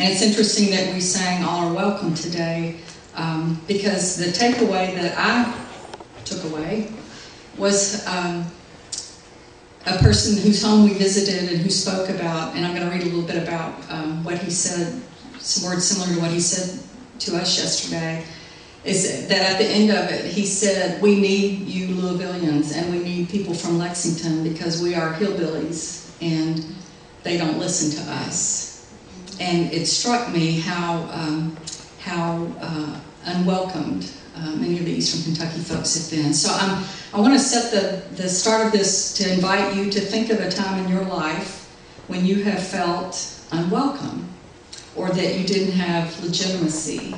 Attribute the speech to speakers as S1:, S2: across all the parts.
S1: And it's interesting that we sang All Are Welcome today, because the takeaway that I took away was a person whose home we visited and who spoke about, and I'm going to read a little bit about what he said, some words similar to what he said to us yesterday, is that at the end of it, he said, we need you Louisvillians, and we need people from Lexington, because we are hillbillies, and they don't listen to us. And it struck me how unwelcomed many of the Eastern Kentucky folks have been. So I want to set the start of this to invite you to think of a time in your life when you have felt unwelcome, or that you didn't have legitimacy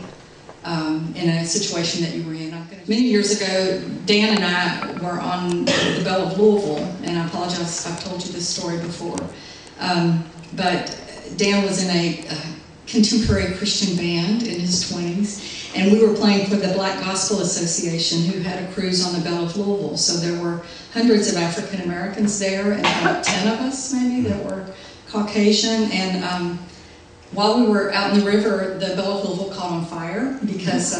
S1: in a situation that you were in. Many years ago, Dan and I were on the Belle of Louisville, and I apologize if I've told you this story before, but Dan was in a contemporary Christian band in his 20s, and we were playing for the Black Gospel Association, who had a cruise on the Belle of Louisville. So there were hundreds of African Americans there, and about 10 of us maybe that were Caucasian. And while we were out in the river, the Belle of Louisville caught on fire because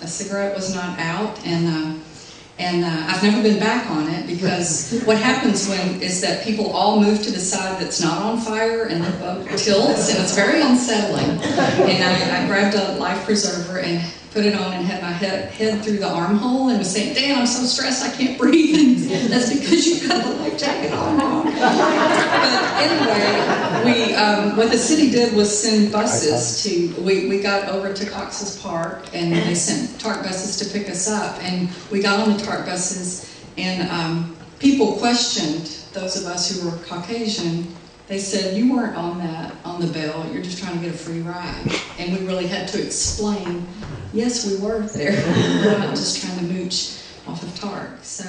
S1: a cigarette was not out, and I've never been back on it, because what happens is that people all move to the side that's not on fire, and the boat tilts, and it's very unsettling. And I grabbed a life preserver and put it on and had my head through the armhole and was saying, Dan, I'm so stressed I can't breathe. And that's because you got the life jacket on wrong. But anyway, what the city did was send buses we got over to Cox's Park, and they sent TARC buses to pick us up. And we got on the TARC buses, and people questioned those of us who were Caucasian. They said, you weren't on the Belle, you're just trying to get a free ride. And we really had to explain, yes, we were there. We're not just trying to mooch off of TARC. So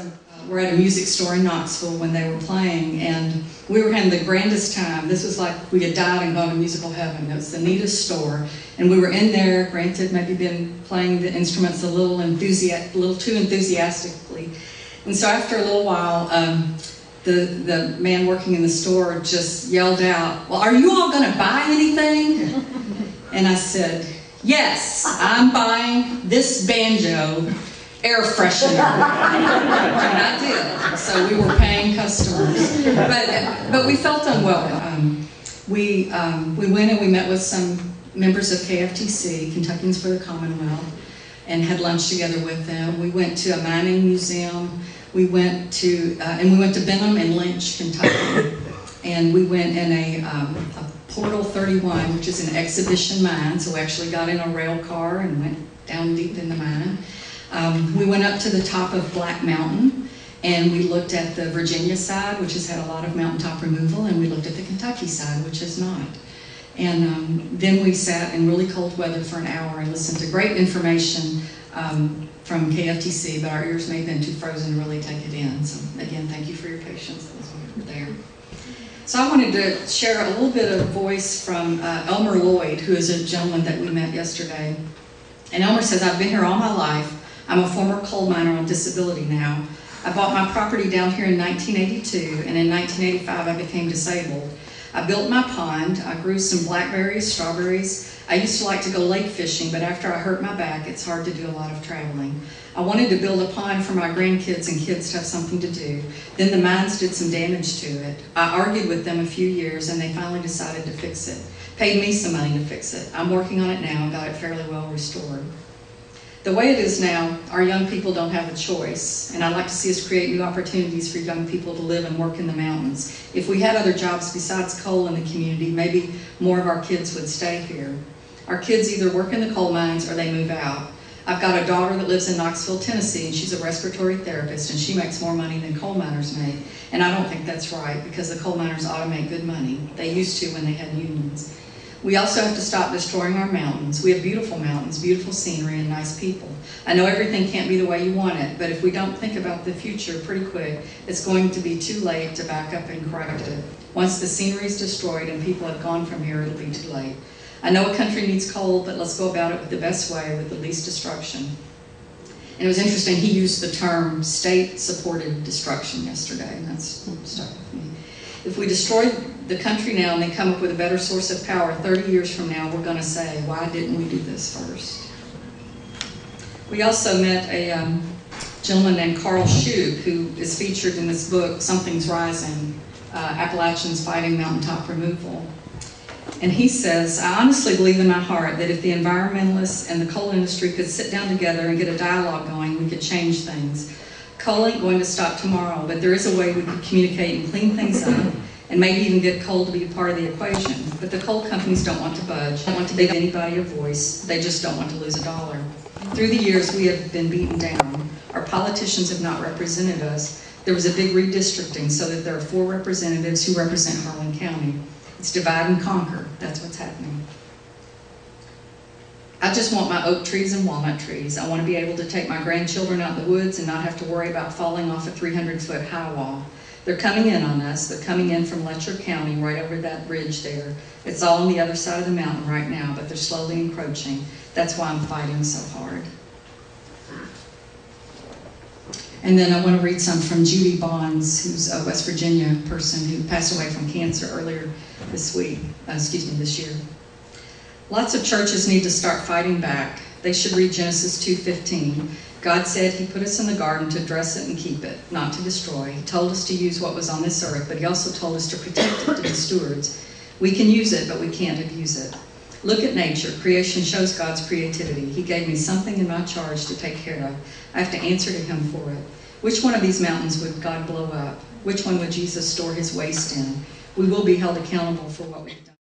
S1: we're at a music store in Knoxville when they were playing, and we were having the grandest time. This was like we had died and gone to musical heaven. It was the neatest store. And we were in there, granted, maybe been playing the instruments a little too enthusiastically. And so after a little while, the man working in the store just yelled out, well, are you all going to buy anything? And I said, yes, I'm buying this banjo air freshener. And I did. So we were paying customers. But we felt unwelcome. We went and we met with some members of KFTC, Kentuckians for the Commonwealth, and had lunch together with them. We went to a mining museum. We went to Benham and Lynch, Kentucky, and we went in a Portal 31, which is an exhibition mine. So we actually got in a rail car and went down deep in the mine. We went up to the top of Black Mountain, and we looked at the Virginia side, which has had a lot of mountaintop removal, and we looked at the Kentucky side, which has not. And then we sat in really cold weather for an hour and listened to great information from KFTC, but our ears may have been too frozen to really take it in. So again, thank you for your patience as we were there. So I wanted to share a little bit of voice from Elmer Lloyd, who is a gentleman that we met yesterday. And Elmer says, I've been here all my life. I'm a former coal miner on disability now. I bought my property down here in 1982, and in 1985 I became disabled. I built my pond. I grew some blackberries, strawberries. I used to like to go lake fishing, but after I hurt my back, it's hard to do a lot of traveling. I wanted to build a pond for my grandkids and kids to have something to do. Then the mines did some damage to it. I argued with them a few years, and they finally decided to fix it. Paid me some money to fix it. I'm working on it now and got it fairly well restored. The way it is now, our young people don't have a choice, and I'd like to see us create new opportunities for young people to live and work in the mountains. If we had other jobs besides coal in the community, maybe more of our kids would stay here. Our kids either work in the coal mines or they move out. I've got a daughter that lives in Knoxville, Tennessee, and she's a respiratory therapist, and she makes more money than coal miners make. And I don't think that's right, because the coal miners ought to make good money. They used to when they had unions. We also have to stop destroying our mountains. We have beautiful mountains, beautiful scenery, and nice people. I know everything can't be the way you want it, but if we don't think about the future pretty quick, it's going to be too late to back up and correct it. Once the scenery is destroyed and people have gone from here, it'll be too late. I know a country needs coal, but let's go about it with the best way, with the least destruction. And it was interesting, he used the term state-supported destruction yesterday, and that's stuck with me. If we destroy the country now and they come up with a better source of power 30 years from now, we're going to say, why didn't we do this first? We also met a gentleman named Carl Shug, who is featured in this book, Something's Rising, Appalachians Fighting Mountaintop Removal. And he says, I honestly believe in my heart that if the environmentalists and the coal industry could sit down together and get a dialogue going, we could change things. Coal ain't going to stop tomorrow, but there is a way we could communicate and clean things up, and maybe even get coal to be a part of the equation. But the coal companies don't want to budge, don't want to give anybody a voice, they just don't want to lose a dollar. Through the years, we have been beaten down. Our politicians have not represented us. There was a big redistricting so that there are 4 representatives who represent Harlan County. It's divide and conquer. That's what's happening. I just want my oak trees and walnut trees. I want to be able to take my grandchildren out in the woods and not have to worry about falling off a 300-foot high wall. They're coming in on us. They're coming in from Letcher County, right over that ridge there. It's all on the other side of the mountain right now, but they're slowly encroaching. That's why I'm fighting so hard. And then I want to read some from Judy Bonds, who's a West Virginia person who passed away from cancer earlier this year. Lots of churches need to start fighting back. They should read Genesis 2:15. God said he put us in the garden to dress it and keep it, not to destroy. He told us to use what was on this earth, but he also told us to protect it, to be stewards. We can use it, but we can't abuse it. Look at nature. Creation shows God's creativity. He gave me something in my charge to take care of. I have to answer to him for it. Which one of these mountains would God blow up? Which one would Jesus store his waste in? We will be held accountable for what we've done.